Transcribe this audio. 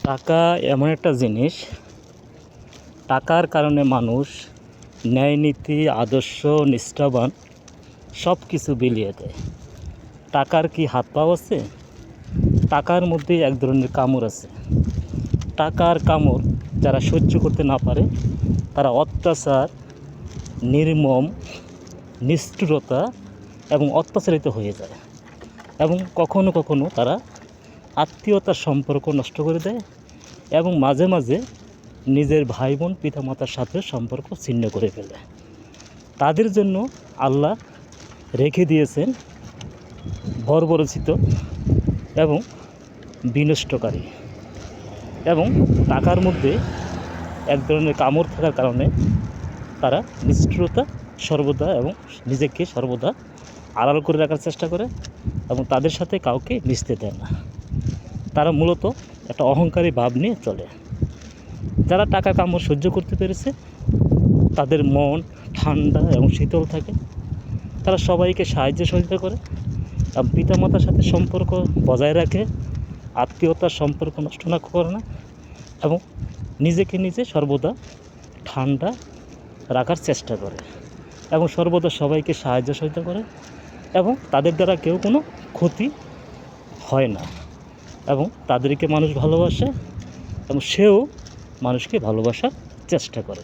টাকা এমন একটা জিনিস, টাকার কারণে মানুষ ন্যায় নীতি আদর্শ নিষ্ঠাবান সব কিছু বিলিয়ে দেয়। টাকার কি হাত পাও আছে? টাকার মধ্যে এক ধরনের কামড় আছে। টাকার কামড় যারা সহ্য করতে না পারে তারা অত্যাচার, নির্মম, নিষ্ঠুরতা এবং অত্যাচারিত হয়ে যায়। এবং কখনো কখনো তারা আত্মীয়তার সম্পর্ক নষ্ট করে দেয় এবং মাঝে মাঝে নিজের ভাই বোন পিতামাতার সাথে সম্পর্ক ছিন্ন করে ফেলে। তাদের জন্য আল্লাহ রেখে দিয়েছেন বর্বরচিত এবং বিনষ্টকারী। এবং টাকার মধ্যে এক ধরনের কামড় থাকার কারণে তারা নিষ্ঠুরতা সর্বদা এবং নিজেকে সর্বদা আড়াল করে রাখার চেষ্টা করে এবং তাদের সাথে কাউকে মিশতে দেয় না। তারা মূলত একটা অহংকারী ভাব নিয়ে চলে। যারা টাকা কামড় সহ্য করতে পেরেছে তাদের মন ঠান্ডা এবং শীতল থাকে। তারা সবাইকে সাহায্য সহযোগিতা করে এবং পিতামাতার সাথে সম্পর্ক বজায় রাখে, আত্মীয়তার সম্পর্ক নষ্ট না করে না এবং নিজেকে নিজে সর্বদা ঠান্ডা রাখার চেষ্টা করে এবং সর্বদা সবাইকে সাহায্য সহযোগিতা করে এবং তাদের দ্বারা কেউ কোনো ক্ষতি হয় না এবং তাদেরকে মানুষ ভালোবাসে এবং সেও মানুষকে ভালোবাসার চেষ্টা করে।